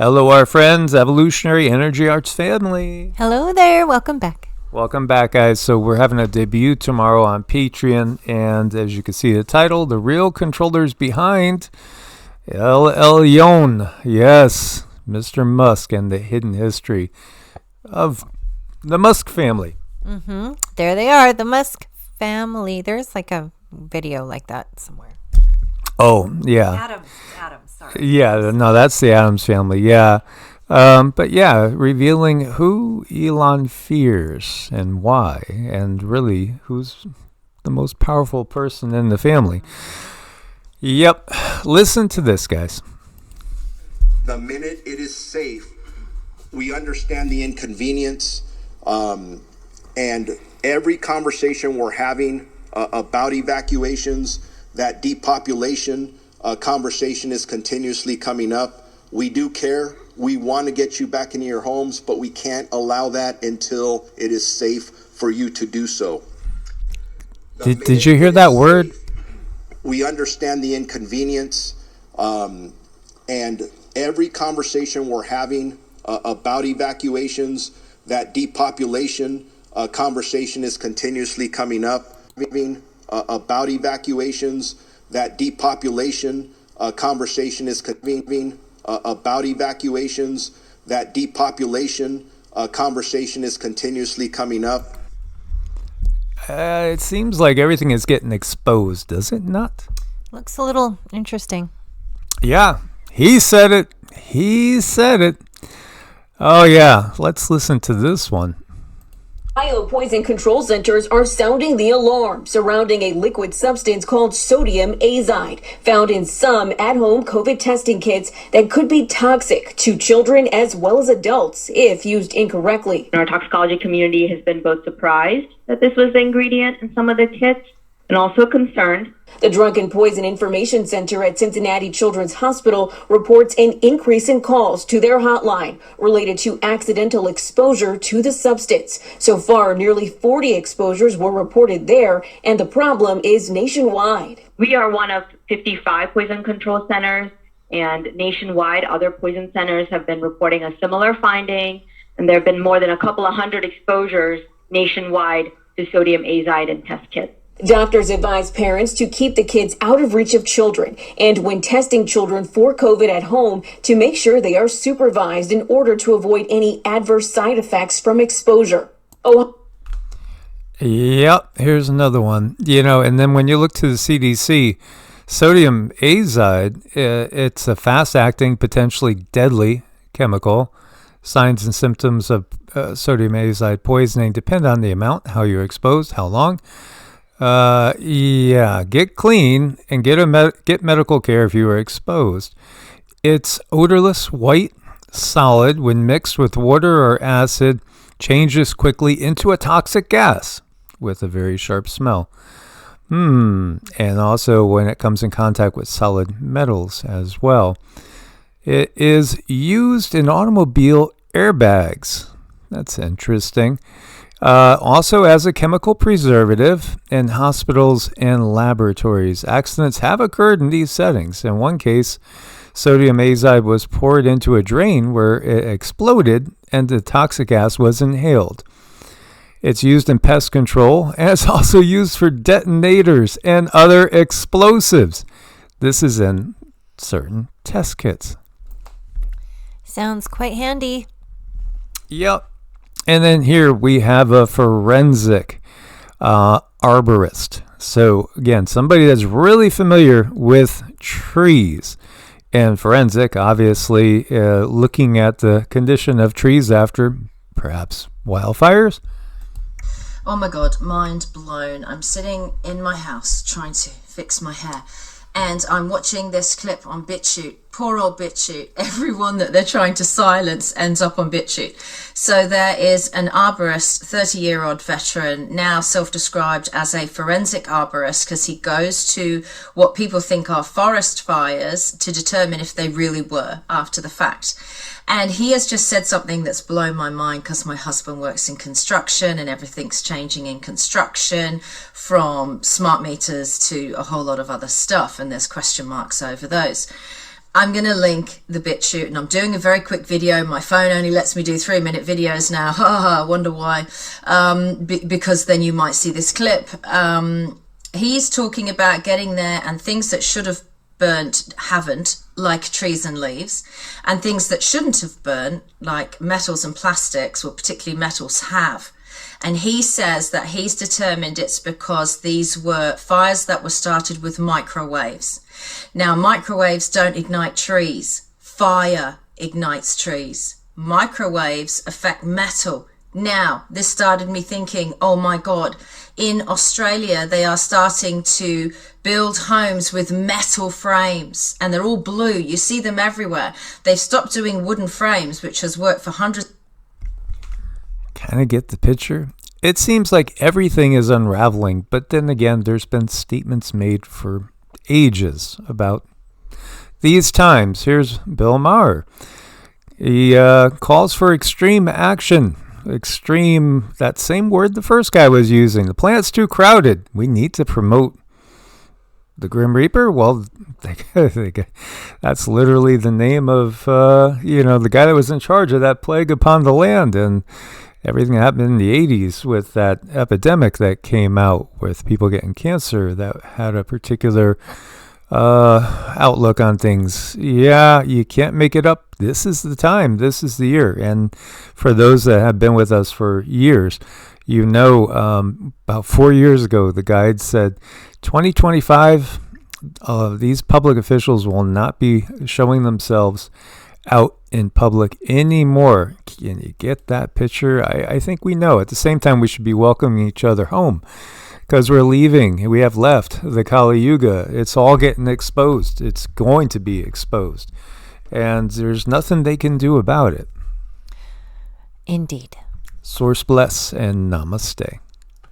Hello, our friends, Evolutionary Energy Arts family. Hello there. Welcome back. Welcome back, guys. So we're having a debut tomorrow on Patreon, and as you can see the title, The Real Controllers Behind El Elyon. Yes, Mr. Musk and the hidden history of the Musk family. Mm-hmm. There they are, the Musk family. There's like a video like that somewhere. Oh, yeah. Adams, sorry. Yeah, no, that's the Adams family, yeah. But yeah, revealing who Elon fears and why, and really who's the most powerful person in the family. Yep, listen to this, guys. The minute it is safe, we understand the inconvenience, and every conversation we're having about evacuations, that depopulation conversation is continuously coming up. We do care. We want to get you back into your homes, but we can't allow that until it is safe for you to do so. Did you hear that word? We understand the inconvenience, and every conversation we're having about evacuations, that depopulation conversation is continuously coming up. About evacuations, that depopulation conversation is convening. About evacuations, that depopulation conversation is continuously coming up. It seems like everything is getting exposed, does it not? Looks a little interesting. Yeah, he said it. He said it. Oh, yeah, let's listen to this one. Biopoison control centers are sounding the alarm surrounding a liquid substance called sodium azide, found in some at-home COVID testing kits that could be toxic to children as well as adults if used incorrectly. Our toxicology community has been both surprised that this was the ingredient in some of the kits and also concerned. The Drug and Poison Information Center at Cincinnati Children's Hospital reports an increase in calls to their hotline related to accidental exposure to the substance. So far, nearly 40 exposures were reported there, and the problem is nationwide. We are one of 55 poison control centers, and nationwide, other poison centers have been reporting a similar finding, and there have been more than a couple of hundred exposures nationwide to sodium azide in test kits. Doctors advise parents to keep the kids out of reach of children, and when testing children for COVID at home, to make sure they are supervised in order to avoid any adverse side effects from exposure. Oh. Yep, here's another one. And then when you look to the CDC, sodium azide, it's a fast-acting, potentially deadly chemical. Signs and symptoms of sodium azide poisoning depend on the amount, how you're exposed, how long. Get clean and get medical care if you are exposed. It's odorless, white, solid. When mixed with water or acid, changes quickly into a toxic gas with a very sharp smell. And also when it comes in contact with solid metals as well. It is used in automobile airbags. That's interesting. Also as a chemical preservative in hospitals and laboratories. Accidents have occurred in these settings. In one case, sodium azide was poured into a drain where it exploded and the toxic gas was inhaled. It's used in pest control, and it's also used for detonators and other explosives. This is in certain test kits. Sounds quite handy. Yep. And then here we have a forensic arborist. So again, somebody that's really familiar with trees. And forensic, obviously, looking at the condition of trees after perhaps wildfires. Oh my God, mind blown. I'm sitting in my house trying to fix my hair. And I'm watching this clip on BitChute. Poor old BitChute. Everyone that they're trying to silence ends up on BitChute. So there is an arborist, 30-year-old veteran, now self-described as a forensic arborist, because he goes to what people think are forest fires to determine if they really were after the fact. And he has just said something that's blown my mind, because my husband works in construction and everything's changing in construction, from smart meters to a whole lot of other stuff, and there's question marks over those. I'm going to link the BitChute, and I'm doing a very quick video. My phone only lets me do 3-minute videos now. I wonder why. Because then you might see this clip. He's talking about getting there, and things that should have burnt haven't, like trees and leaves, and things that shouldn't have burnt, like metals and plastics, well, particularly metals, have. And he says that he's determined it's because these were fires that were started with microwaves. Now, microwaves don't ignite trees. Fire ignites trees. Microwaves affect metal. Now, this started me thinking, oh my God, in Australia, they are starting to build homes with metal frames, and they're all blue. You see them everywhere. They've stopped doing wooden frames, which has worked for hundreds. Kind of get the picture? It seems like everything is unraveling, but then again, there's been statements made for ages about these times. Here's Bill Maher. He calls for extreme action. Extreme, that same word the first guy was using. The planet's too crowded. We need to promote the Grim Reaper. Well, that's literally the name of, the guy that was in charge of that plague upon the land, and everything that happened in the 80s with that epidemic that came out with people getting cancer that had a particular outlook on things. Yeah, you can't make it up. This is the time. This is the year. And for those that have been with us for years, about 4 years ago, the guide said 2025, these public officials will not be showing themselves out in public anymore. Can you get that picture? I think we know. At the same time, we should be welcoming each other home, because we're leaving. We have left the Kali Yuga. It's all getting exposed. It's going to be exposed. And there's nothing they can do about it. Indeed. Source bless and namaste.